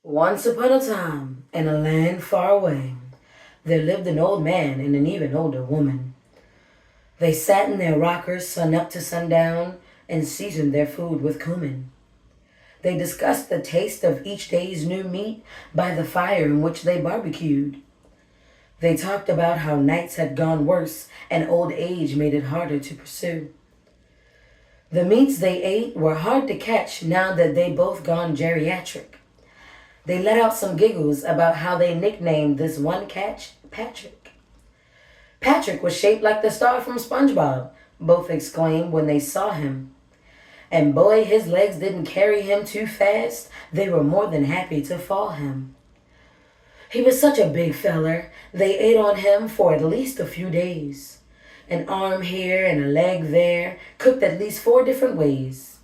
Once upon a time, in a land far away, there lived an old man and an even older woman. They sat in their rockers sun up to sundown and seasoned their food with cumin. They discussed the taste of each day's new meat by the fire in which they barbecued. They talked about how nights had gone worse and old age made it harder to pursue. The meats they ate were hard to catch now that they both gone geriatric. They let out some giggles about how they nicknamed this one catch Patrick. Patrick was shaped like the star from SpongeBob, both exclaimed when they saw him. And boy, his legs didn't carry him too fast. They were more than happy to fall him. He was such a big feller, they ate on him for at least a few days. An arm here and a leg there, cooked at least 4 different ways.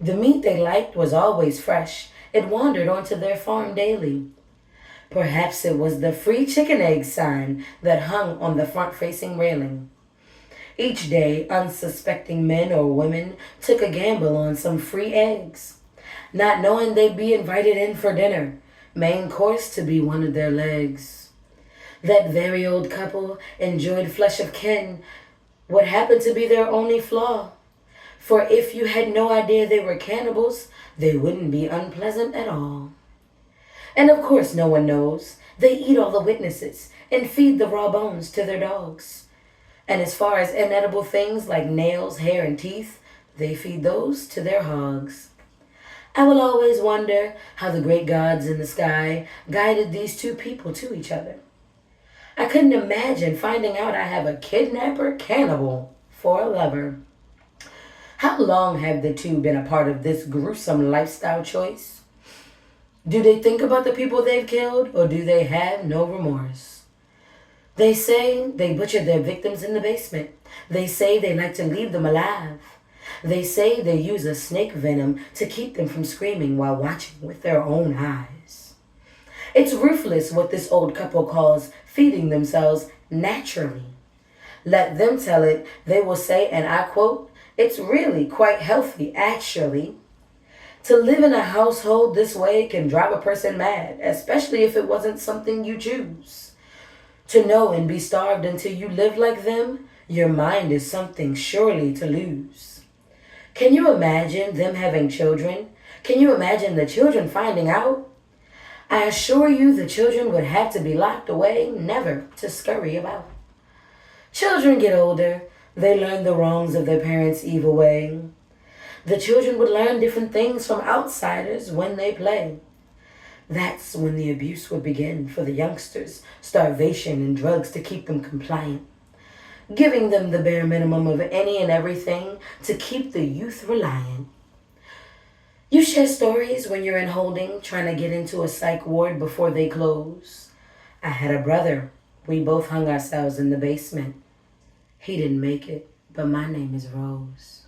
The meat they liked was always fresh. It wandered onto their farm daily. Perhaps it was the free chicken egg sign that hung on the front-facing railing. Each day, unsuspecting men or women took a gamble on some free eggs, not knowing they'd be invited in for dinner, main course to be one of their legs. That very old couple enjoyed flesh of kin, what happened to be their only flaw. For if you had no idea they were cannibals, they wouldn't be unpleasant at all. And of course no one knows. They eat all the witnesses and feed the raw bones to their dogs. And as far as inedible things like nails, hair, and teeth, they feed those to their hogs. I will always wonder how the great gods in the sky guided these two people to each other. I couldn't imagine finding out I have a kidnapper cannibal for a lover. How long have the two been a part of this gruesome lifestyle choice? Do they think about the people they've killed, or do they have no remorse? They say they butchered their victims in the basement. They say they like to leave them alive. They say they use a snake venom to keep them from screaming while watching with their own eyes. It's ruthless what this old couple calls feeding themselves naturally. Let them tell it, they will say, and I quote, "It's really quite healthy, actually." To live in a household this way can drive a person mad, especially if it wasn't something you choose. To know and be starved until you live like them, your mind is something surely to lose. Can you imagine them having children? Can you imagine the children finding out? I assure you the children would have to be locked away, never to scurry about. Children get older. They learn the wrongs of their parents' evil way. The children would learn different things from outsiders when they play. That's when the abuse would begin for the youngsters, starvation and drugs to keep them compliant, giving them the bare minimum of any and everything to keep the youth reliant. You share stories when you're in holding, trying to get into a psych ward before they close. I had a brother. We both hung ourselves in the basement. He didn't make it, but my name is Rose.